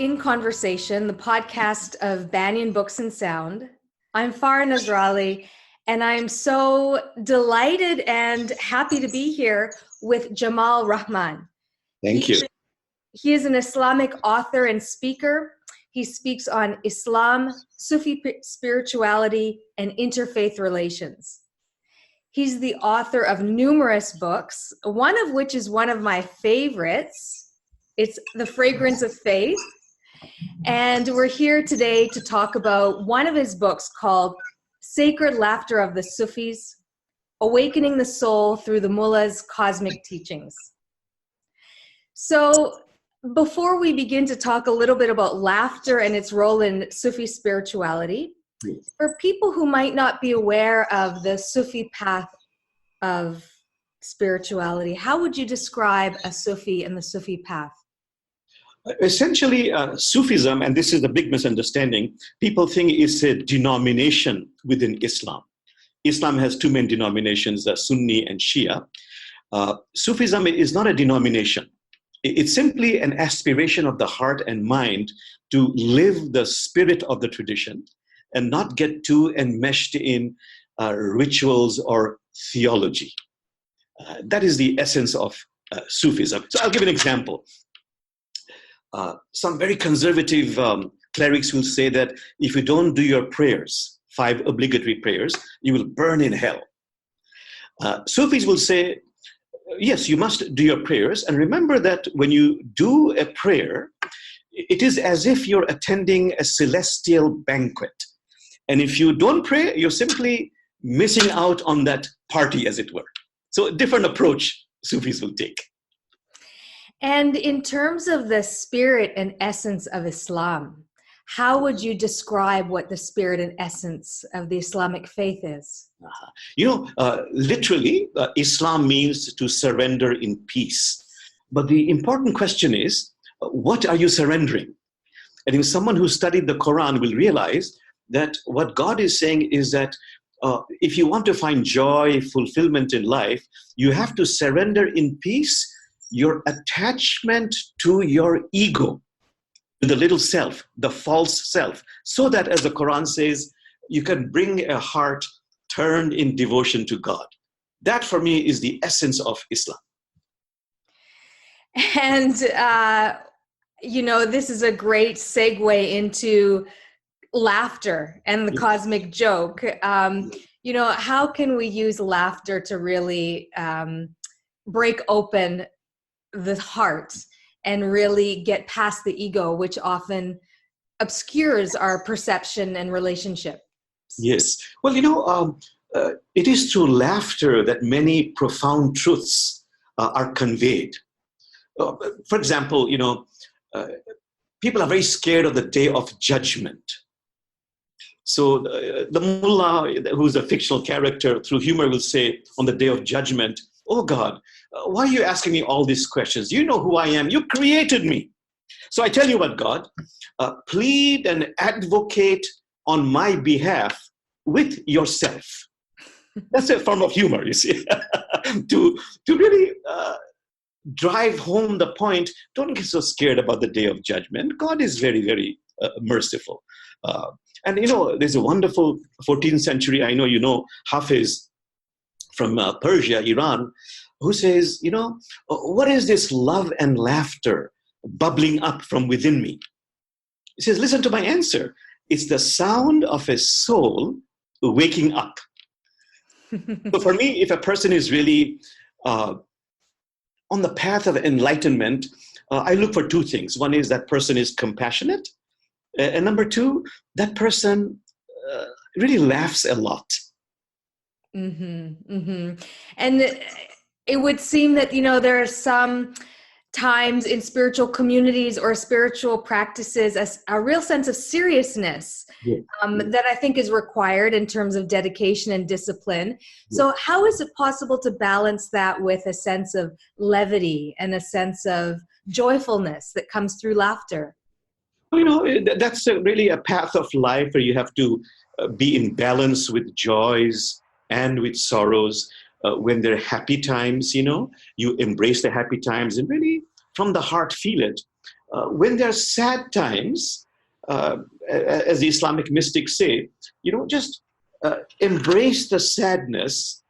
In Conversation, the podcast of Banyen Books and Sound. I'm Farah Nasralli, and I'm so delighted and happy to be here with Jamal Rahman. Thank you. He is an Islamic author and speaker. He speaks on Islam, Sufi spirituality, and interfaith relations. He's the author of numerous books, one of which is one of my favorites. It's The Fragrance of Faith. And we're here today to talk about one of his books called Sacred Laughter of the Sufis, Awakening the Soul Through the Mullah's Cosmic Teachings. So before we begin to talk a little bit about laughter and its role in Sufi spirituality, for people who might not be aware of the Sufi path of spirituality, how would you describe a Sufi and the Sufi path? Essentially, Sufism, and this is a big misunderstanding, people think it's a denomination within Islam. Islam has two main denominations, Sunni and Shia. Sufism is not a denomination. It's simply an aspiration of the heart and mind to live the spirit of the tradition and not get too enmeshed in rituals or theology. That is the essence of Sufism. So I'll give an example. Some very conservative clerics will say that if you don't do your prayers, 5 obligatory prayers, you will burn in hell. Sufis will say, yes, you must do your prayers. And remember that when you do a prayer, it is as if you're attending a celestial banquet. And if you don't pray, you're simply missing out on that party, as it were. So a different approach Sufis will take. And in terms of the spirit and essence of Islam, how would you describe what the spirit and essence of the Islamic faith is? Literally, Islam means to surrender in peace. But the important question is, what are you surrendering? And if someone who studied the Quran will realize that what God is saying is that if you want to find joy, fulfillment in life, you have to surrender in peace your attachment to your ego, to the little self, the false self, so that, as the Quran says, you can bring a heart turned in devotion to God. That, for me, is the essence of Islam. And, this is a great segue into laughter and the cosmic joke. How can we use laughter to really break open the heart and really get past the ego, which often obscures our perception and relationship? Yes. Well, it is through laughter that many profound truths are conveyed. For example, people are very scared of the day of judgment. So the mullah, who's a fictional character, through humor will say on the day of judgment, "Oh God, why are you asking me all these questions? You know who I am. You created me. So I tell you what, God, plead and advocate on my behalf with yourself." That's a form of humor, you see, to really drive home the point. Don't get so scared about the day of judgment. God is very, very merciful. And there's a wonderful 14th century, I know you know, Hafiz from Persia, Iran, who says, what is this love and laughter bubbling up from within me? He says, listen to my answer. It's the sound of a soul waking up. So for me, if a person is really on the path of enlightenment, I look for 2 things. One is that person is compassionate. And number 2, that person really laughs a lot. Mm-hmm, mm-hmm. And it would seem that, there are some times in spiritual communities or spiritual practices a real sense of seriousness that I think is required in terms of dedication and discipline. So how is it possible to balance that with a sense of levity and a sense of joyfulness that comes through laughter? That's really a path of life where you have to be in balance with joys and with sorrows. When there are happy times, you embrace the happy times and really from the heart feel it. When there are sad times, as the Islamic mystics say, just embrace the sadness.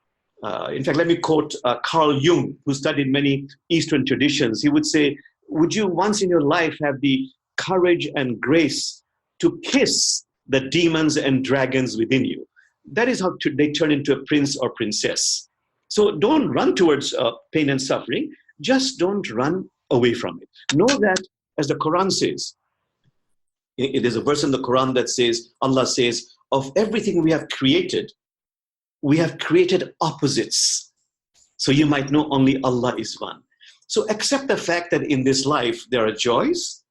In fact, let me quote Carl Jung, who studied many Eastern traditions. He would say, would you once in your life have the courage and grace to kiss the demons and dragons within you? That is how they turn into a prince or princess. So don't run towards pain and suffering. Just don't run away from it. Know that, as the Quran says, there's a verse in the Quran that says, Allah says, of everything we have created opposites. So you might know only Allah is one. So accept the fact that in this life, there are joys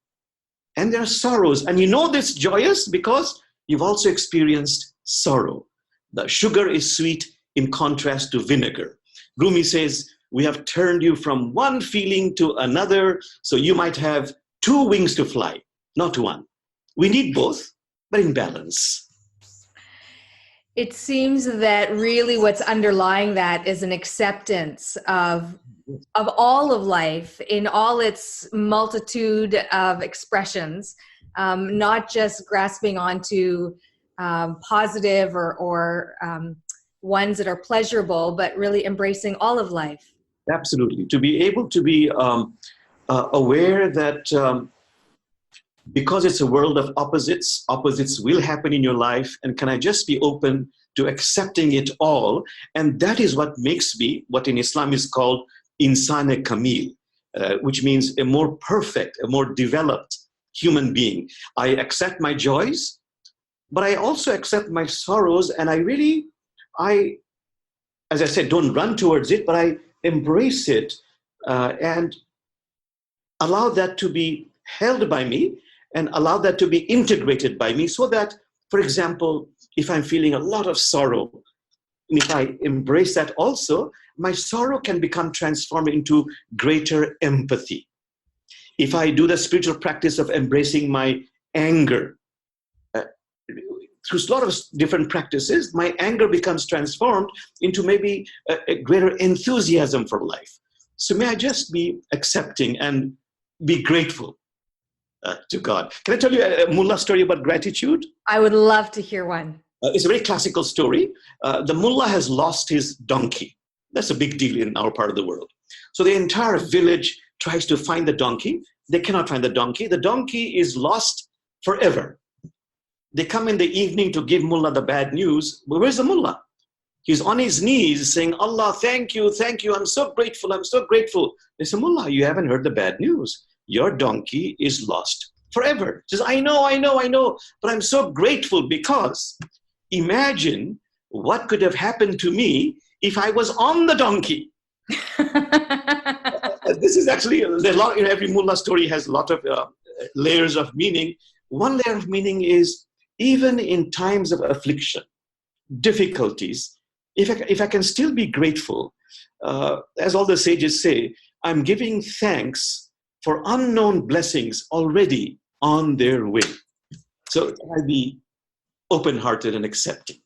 and there are sorrows. And you know this joyous because you've also experienced sorrow. The sugar is sweet in contrast to vinegar. Rumi says, we have turned you from one feeling to another, so you might have two wings to fly, not one. We need both, but in balance. It seems that really what's underlying that is an acceptance of all of life in all its multitude of expressions, not just grasping onto positive or ones that are pleasurable, but really embracing all of life. Absolutely. To be able to be aware that because it's a world of opposites will happen in your life, and can I just be open to accepting it all? And that is what makes me what in Islam is called insane kamil, which means a more perfect, a more developed human being. I accept my joys, but I also accept my sorrows, and as I said, don't run towards it, but I embrace it and allow that to be held by me and allow that to be integrated by me, so that, for example, if I'm feeling a lot of sorrow, and if I embrace that also, my sorrow can become transformed into greater empathy. If I do the spiritual practice of embracing my anger, through a lot of different practices, my anger becomes transformed into maybe a greater enthusiasm for life. So may I just be accepting and be grateful to God. Can I tell you a mullah story about gratitude? I would love to hear one. It's a very classical story. The mullah has lost his donkey. That's a big deal in our part of the world. So the entire village tries to find the donkey. They cannot find the donkey. The donkey is lost forever. They come in the evening to give mullah the bad news. But where's the mullah? He's on his knees saying, Allah, thank you. I'm so grateful. They say, mullah, you haven't heard the bad news. Your donkey is lost forever. He says, I know, but I'm so grateful because imagine what could have happened to me if I was on the donkey. This is actually, every mullah story has a lot of layers of meaning. One layer of meaning is, even in times of affliction, difficulties, if I can still be grateful, as all the sages say, I'm giving thanks for unknown blessings already on their way. So can I be open-hearted and accepting?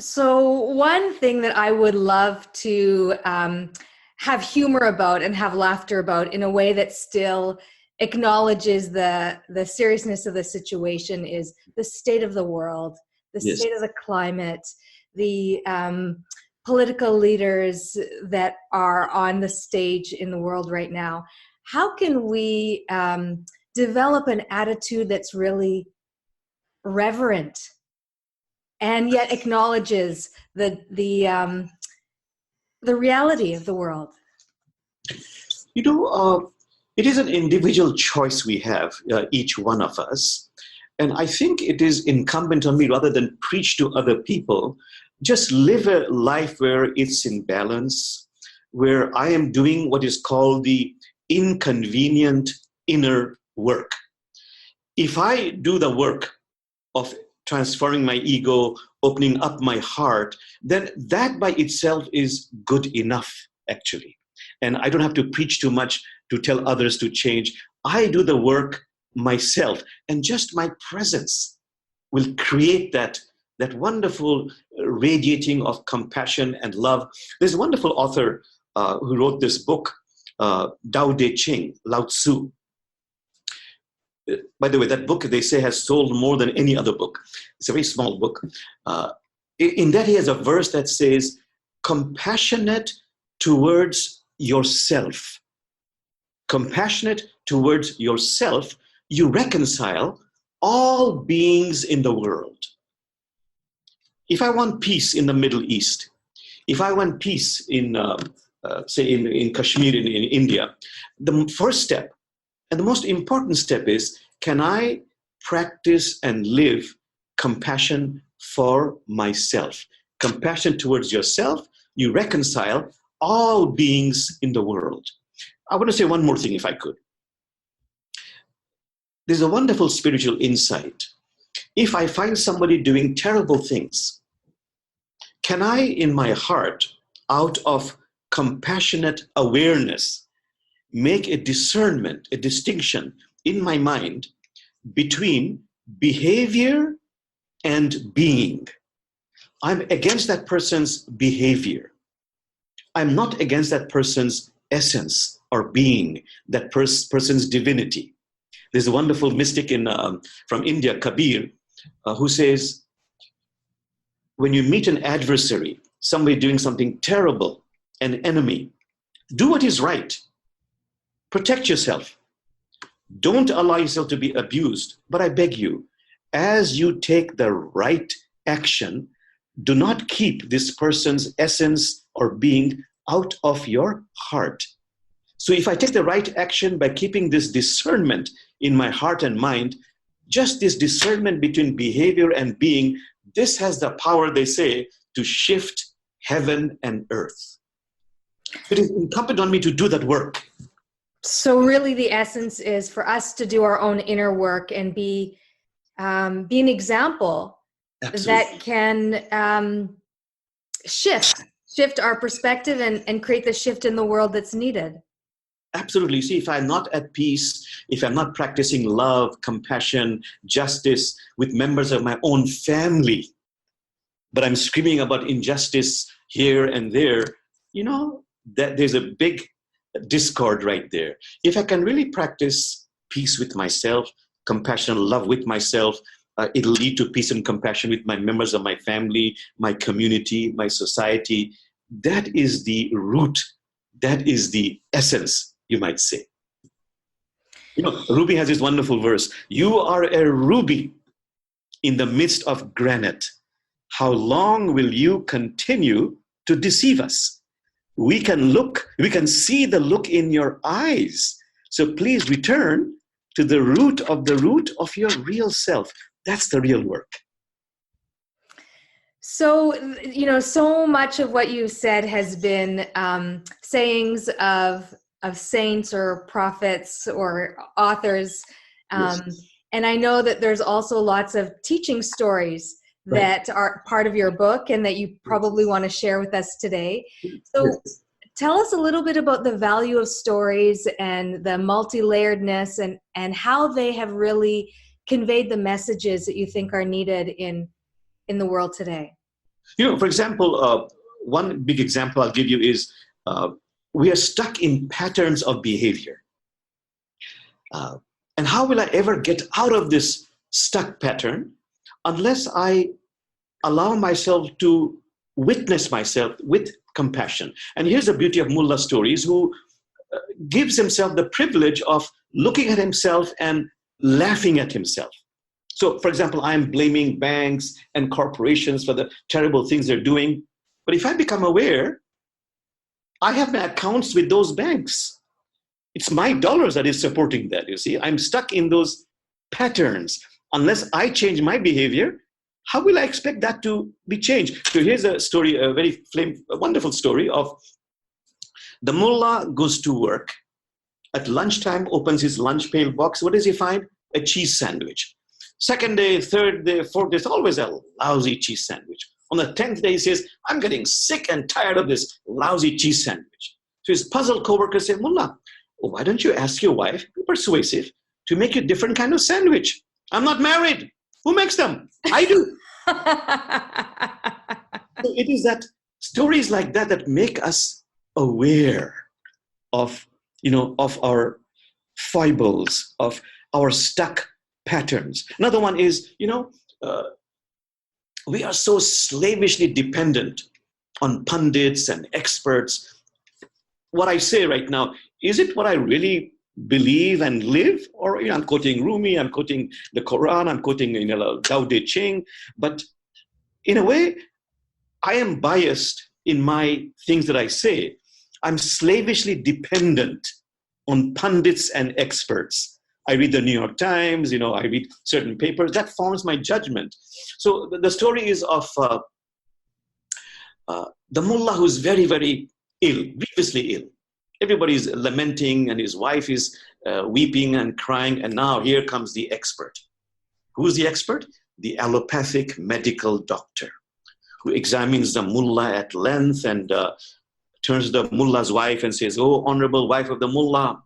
So one thing that I would love to have humor about and have laughter about in a way that still acknowledges the seriousness of the situation is the state of the world, the Yes. state of the climate, the political leaders that are on the stage in the world right now. How can we develop an attitude that's really reverent and yet acknowledges the reality of the world? It is an individual choice we have, each one of us. And I think it is incumbent on me, rather than preach to other people, just live a life where it's in balance, where I am doing what is called the inconvenient inner work. If I do the work of transferring my ego, opening up my heart, then that by itself is good enough, actually. And I don't have to preach too much to tell others to change. I do the work myself, and just my presence will create that wonderful radiating of compassion and love. There's a wonderful author who wrote this book, Tao Te Ching, Lao Tzu. By the way, that book, they say, has sold more than any other book. It's a very small book. In that, he has a verse that says, compassionate towards yourself. Compassionate towards yourself, you reconcile all beings in the world. If I want peace in the Middle East, if I want peace in, say, in Kashmir, in India, the first step and the most important step is, can I practice and live compassion for myself? Compassion towards yourself, you reconcile all beings in the world. I want to say one more thing, if I could. There's a wonderful spiritual insight. If I find somebody doing terrible things, can I, in my heart, out of compassionate awareness, make a discernment, a distinction in my mind between behavior and being? I'm against that person's behavior. I'm not against that person's essence or being, that person's divinity. There's a wonderful mystic from India, Kabir, who says, when you meet an adversary, somebody doing something terrible, an enemy, do what is right. Protect yourself. Don't allow yourself to be abused. But I beg you, as you take the right action, do not keep this person's essence or being out of your heart. So if I take the right action by keeping this discernment in my heart and mind, just this discernment between behavior and being, this has the power, they say, to shift heaven and earth. It is incumbent on me to do that work. So really the essence is for us to do our own inner work and be an example. Absolutely. That can shift our perspective and create the shift in the world that's needed. Absolutely. See, if I'm not at peace, if I'm not practicing love, compassion, justice with members of my own family, but I'm screaming about injustice here and there, that there's a big discord right there. If I can really practice peace with myself, compassion, love with myself, it'll lead to peace and compassion with my members of my family, my community, my society. That is the root. That is the essence, you might say. Ruby has this wonderful verse. You are a ruby in the midst of granite. How long will you continue to deceive us? We can see the look in your eyes. So please return to the root of your real self. That's the real work. So, so much of what you said has been sayings of saints or prophets or authors. Yes. And I know that there's also lots of teaching stories that are part of your book and that you probably want to share with us today. So tell us a little bit about the value of stories and the multi-layeredness and how they have really conveyed the messages that you think are needed in the world today. For example, one big example I'll give you is we are stuck in patterns of behavior. And how will I ever get out of this stuck pattern unless I allow myself to witness myself with compassion? And here's the beauty of mullah stories, who gives himself the privilege of looking at himself and laughing at himself. So, for example, I'm blaming banks and corporations for the terrible things they're doing. But if I become aware, I have my accounts with those banks. It's my dollars that is supporting that, you see. I'm stuck in those patterns. Unless I change my behavior, how will I expect that to be changed? So here's a story, a wonderful story of the mullah goes to work. At lunchtime, opens his lunch pail box. What does he find? A cheese sandwich. Second day, third day, fourth day, it's always a lousy cheese sandwich. On the 10th day, he says, I'm getting sick and tired of this lousy cheese sandwich. So his puzzled coworkers say, Mullah, why don't you ask your wife, be persuasive, to make you a different kind of sandwich? I'm not married. Who makes them? I do. So it is that stories like that that make us aware of, of our foibles, of our stuck patterns. Another one is, we are so slavishly dependent on pundits and experts. What I say right now, is it what I really believe and live? Or I'm quoting Rumi, I'm quoting the Quran, I'm quoting Tao Te Ching. But in a way, I am biased in my things that I say. I'm slavishly dependent on pundits and experts. I read the New York Times, I read certain papers. That forms my judgment. So the story is of the mullah who's very, very ill, grievously ill. Everybody's lamenting and his wife is weeping and crying. And now here comes the expert. Who's the expert? The allopathic medical doctor who examines the mullah at length and turns to the mullah's wife and says, "Oh, honorable wife of the mullah,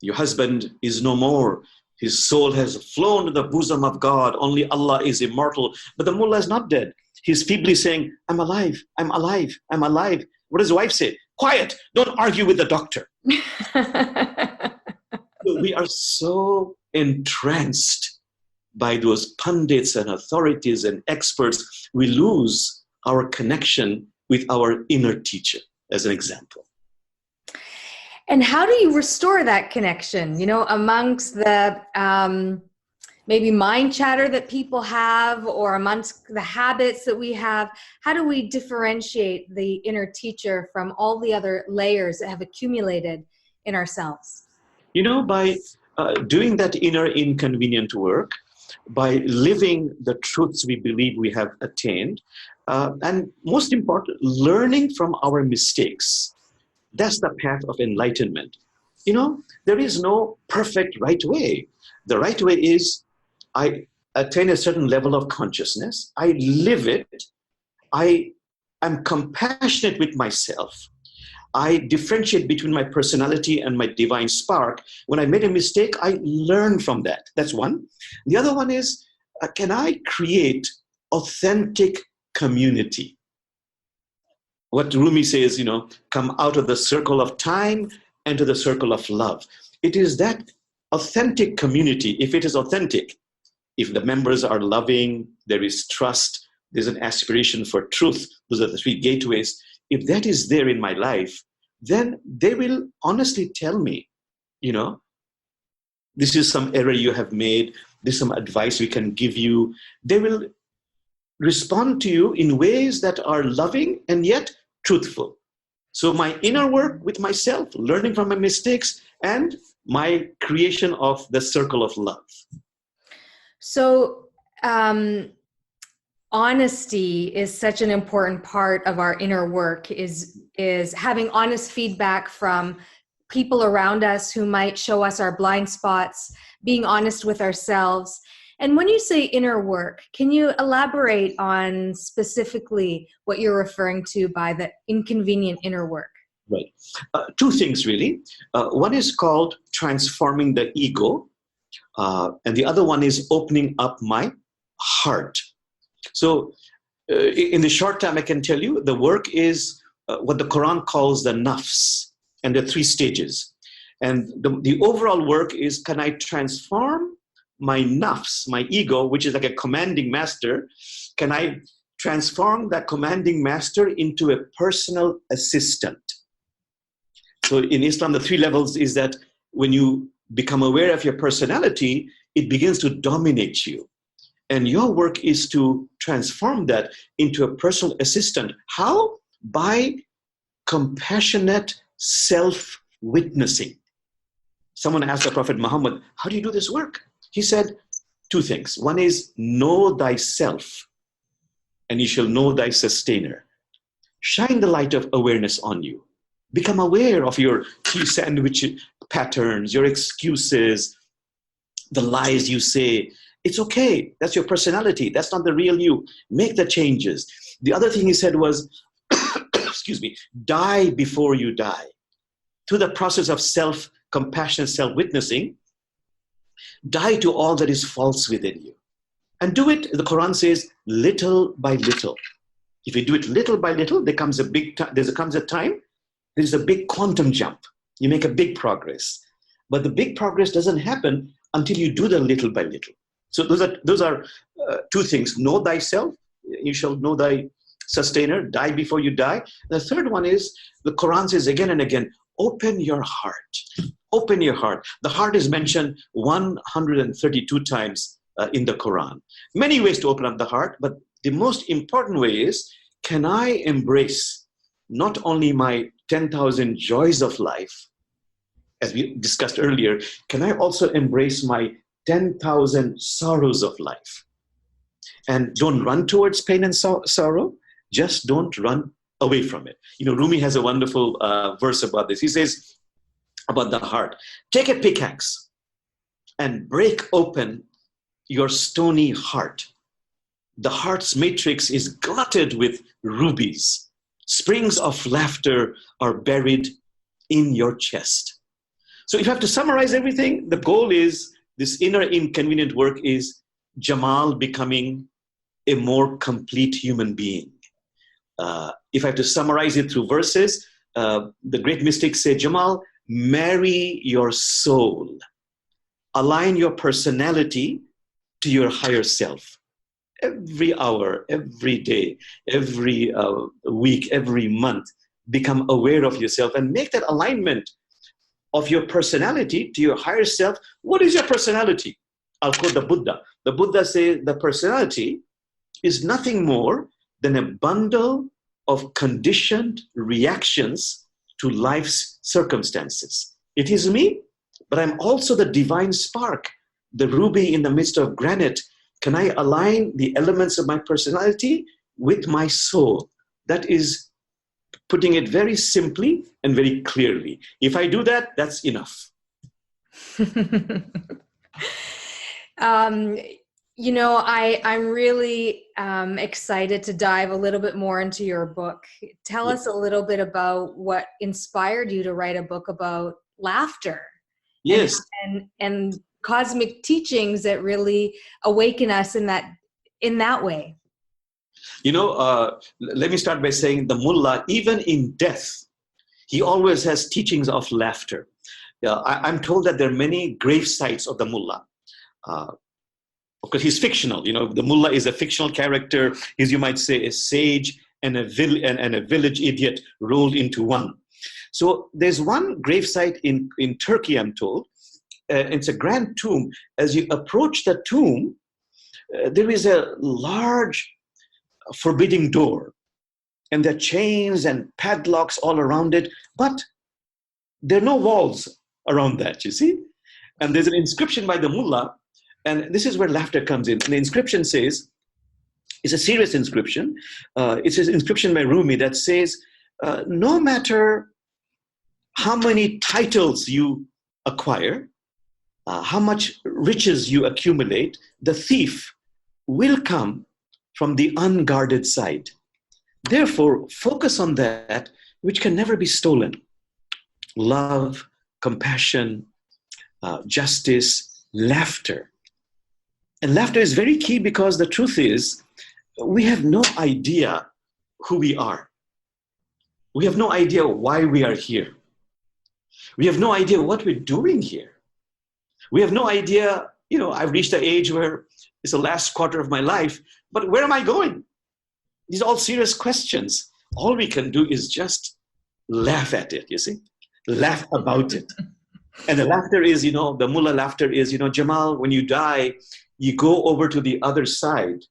your husband is no more. His soul has flown to the bosom of God. Only Allah is immortal." But the mullah is not dead. He's feebly saying, "I'm alive, I'm alive, I'm alive." What does the wife say? "Quiet, don't argue with the doctor." We are so entranced by those pundits and authorities and experts, we lose our connection with our inner teacher, as an example. And how do you restore that connection, amongst the maybe mind chatter that people have, or amongst the habits that we have? How do we differentiate the inner teacher from all the other layers that have accumulated in ourselves? By doing that inner inconvenient work, by living the truths we believe we have attained, and most important, learning from our mistakes. That's the path of enlightenment. There is no perfect right way. The right way is I attain a certain level of consciousness. I live it. I am compassionate with myself. I differentiate between my personality and my divine spark. When I made a mistake, I learn from that. That's one. The other one is, can I create authentic community? What Rumi says, come out of the circle of time and to the circle of love. It is that authentic community. If it is authentic, if the members are loving, there is trust, there's an aspiration for truth, those are the three gateways. If that is there in my life, then they will honestly tell me, this is some error you have made, this is some advice we can give you. They will respond to you in ways that are loving and yet truthful. So my inner work with myself, learning from my mistakes, and my creation of the circle of love. So honesty is such an important part of our inner work, is having honest feedback from people around us who might show us our blind spots, being honest with ourselves. And when you say inner work, can you elaborate on specifically what you're referring to by the inconvenient inner work? Right. Two things, really. One is called transforming the ego, and the other one is opening up my heart. So in the short time, I can tell you, the work is what the Quran calls the nafs, and there are three stages. And the overall work is, can I transform my nafs, my ego, which is like a commanding master? Can I transform that commanding master into a personal assistant? So in Islam, the three levels is that when you become aware of your personality, it begins to dominate you. And your work is to transform that into a personal assistant. How? By compassionate self-witnessing. Someone asked the Prophet Muhammad, how do you do this work? He said two things. One is, know thyself, and you shall know thy sustainer. Shine the light of awareness on you. Become aware of your tea sandwich patterns, your excuses, the lies you say. It's okay. That's your personality. That's not the real you. Make the changes. The other thing he said was, die before you die. Through the process of self-compassion, self-witnessing, die to all that is false within you. And do it, the Quran says, little by little. If you do it little by little, there comes a time, there's a big quantum jump. You make a big progress. But the big progress doesn't happen until you do the little by little. So those are two things. Know thyself. You shall know thy sustainer. Die before you die. The third one is, the Quran says again and again, open your heart. Open your heart. The heart is mentioned 132 times in the Quran. Many ways to open up the heart, but the most important way is, can I embrace not only my 10,000 joys of life, as we discussed earlier, can I also embrace my 10,000 sorrows of life? And don't run towards pain and sorrow, just don't run away from it. Rumi has a wonderful verse about this. He says about the heart, take a pickaxe and break open your stony heart. The heart's matrix is glutted with rubies. Springs of laughter are buried in your chest. So if I have to summarize everything, the goal is, this inner inconvenient work is Jamal becoming a more complete human being. If I have to summarize it through verses, the great mystics say, Jamal, marry your soul. Align your personality to your higher self. Every hour, every day, every week, every month, become aware of yourself and make that alignment of your personality to your higher self. What is your personality? I'll quote the Buddha. The Buddha says the personality is nothing more than a bundle of conditioned reactions to life's circumstances. It is me, but I'm also the divine spark, the ruby in the midst of granite. Can I align the elements of my personality with my soul? That is putting it very simply and very clearly. If I do that, that's enough. I'm really excited to dive a little bit more into your book. Tell us a little bit about what inspired you to write a book about laughter. Yes. And cosmic teachings that really awaken us in that way. Let me start by saying the mullah, even in death, he always has teachings of laughter. I'm told that there are many grave sites of the mullah. Of course, he's fictional. The mullah is a fictional character. He's, you might say, a sage and a village idiot rolled into one. So there's one grave site in Turkey, I'm told. It's a grand tomb. As you approach the tomb, there is a large forbidding door. And there are chains and padlocks all around it. But there are no walls around that, you see. And there's an inscription by the mullah. And this is where laughter comes in. And the inscription says, it's a serious inscription. It's an inscription by Rumi that says, no matter how many titles you acquire, how much riches you accumulate, the thief will come from the unguarded side. Therefore, focus on that which can never be stolen. Love, compassion, justice, laughter. And laughter is very key because the truth is, we have no idea who we are. We have no idea why we are here. We have no idea what we're doing here. We have no idea, I've reached the age where it's the last quarter of my life, but where am I going? These are all serious questions. All we can do is just laugh at it, you see? Laugh about it. And the laughter is, the mullah laughter is, Jamal, when you die, you go over to the other side.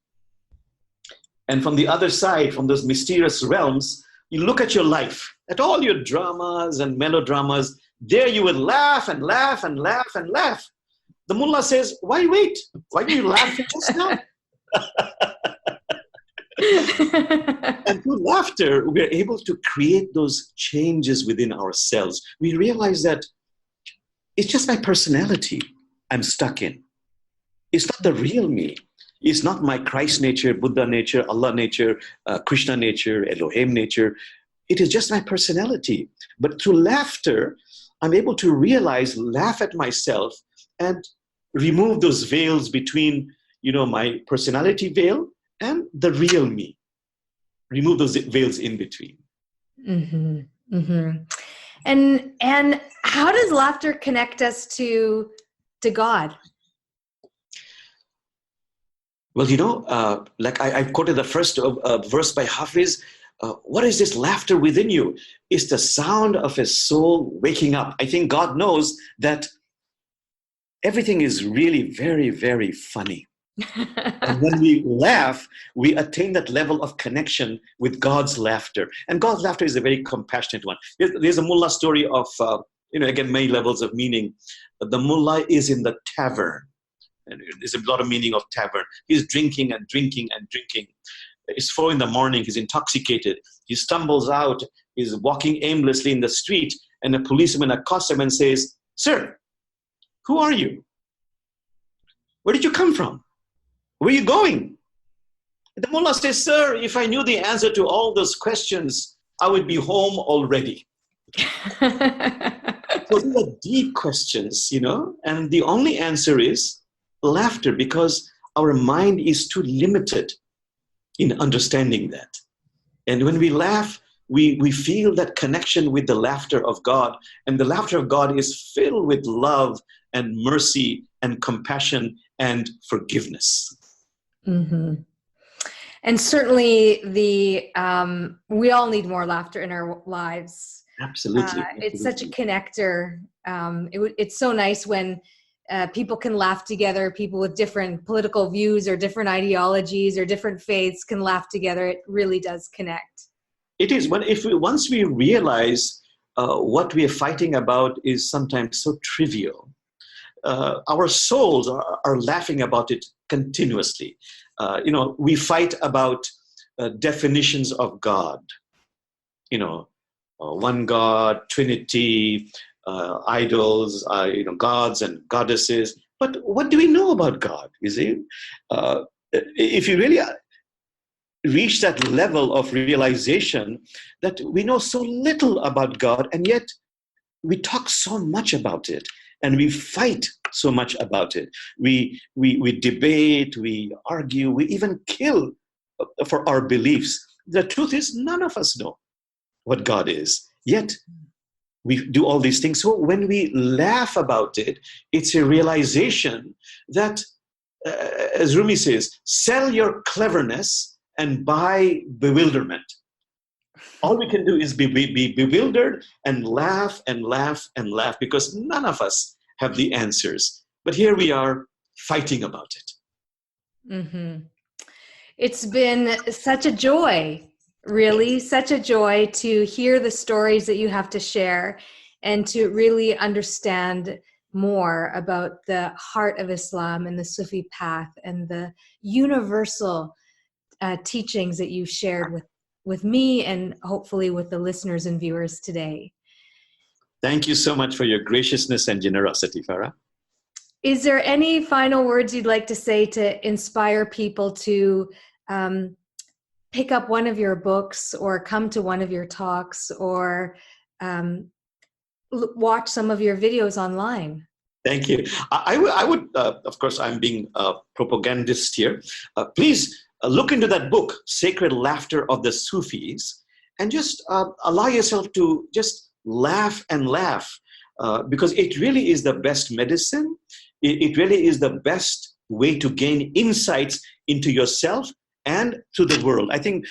And from the other side, from those mysterious realms, you look at your life, at all your dramas and melodramas. There you would laugh and laugh and laugh and laugh. The mullah says, why wait? Why do you laugh just now? And through laughter, we're able to create those changes within ourselves. We realize that it's just my personality I'm stuck in. It's not the real me. It's not my Christ nature, Buddha nature, Allah nature, Krishna nature, Elohim nature. It is just my personality. But through laughter, I'm able to laugh at myself and remove those veils between, my personality veil and the real me. Remove those veils in between. Mm-hmm. Mm-hmm. And how does laughter connect us to God? Well, like I've quoted the first verse by Hafiz. What is this laughter within you? It's the sound of a soul waking up. I think God knows that everything is really very, very funny. And when we laugh, we attain that level of connection with God's laughter. And God's laughter is a very compassionate one. There's a mullah story of, again, many levels of meaning. The mullah is in the tavern. And there's a lot of meaning of tavern. He's drinking and drinking and drinking. It's 4 a.m. He's intoxicated. He stumbles out. He's walking aimlessly in the street. And a policeman accosts him and says, "Sir, who are you? Where did you come from? Where are you going?" The mullah says, "Sir, if I knew the answer to all those questions, I would be home already." So these are deep questions, and the only answer is laughter, because our mind is too limited in understanding that. And when we laugh, we feel that connection with the laughter of God. And the laughter of God is filled with love and mercy and compassion and forgiveness. Mm-hmm. And certainly we all need more laughter in our lives. Absolutely. It's such a connector. It's so nice when people can laugh together. People with different political views or different ideologies or different faiths can laugh together. It really does connect. It is. Once we realize what we are fighting about is sometimes so trivial, our souls are laughing about it continuously. We fight about definitions of God. One God, Trinity, idols, gods and goddesses. But what do we know about God? You see, if you really reach that level of realization that we know so little about God, and yet we talk so much about it, and we fight so much about it. We debate, we argue, we even kill for our beliefs. The truth is, none of us know what God is, yet we do all these things. So when we laugh about it, it's a realization that, as Rumi says, sell your cleverness and buy bewilderment. All we can do is be bewildered and laugh and laugh and laugh, because none of us have the answers. But here we are fighting about it. Mm-hmm. It's been such a joy, really, such a joy to hear the stories that you have to share and to really understand more about the heart of Islam and the Sufi path and the universal teachings that you've shared with me and hopefully with the listeners and viewers today. Thank you so much for your graciousness and generosity, Farah. Is there any final words you'd like to say to inspire people to pick up one of your books or come to one of your talks or watch some of your videos online? Thank you. I would, of course, I'm being a propagandist here. Please look into that book, Sacred Laughter of the Sufis, and just allow yourself to just laugh and laugh, because it really is the best medicine. It really is the best way to gain insights into yourself and to the world. I think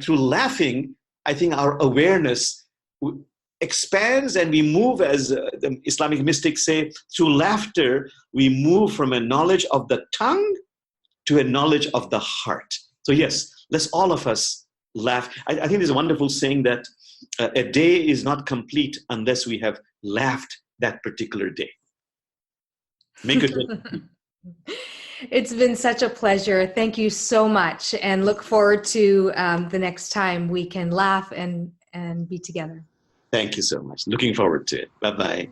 through laughing, I think our awareness expands, and we move, as the Islamic mystics say, through laughter, we move from a knowledge of the tongue to a knowledge of the heart. So yes, let's all of us laugh. I think there's a wonderful saying that a day is not complete unless we have laughed that particular day. Make it good. It's been such a pleasure. Thank you so much, and look forward to the next time we can laugh and be together. Thank you so much. Looking forward to it. Bye-bye.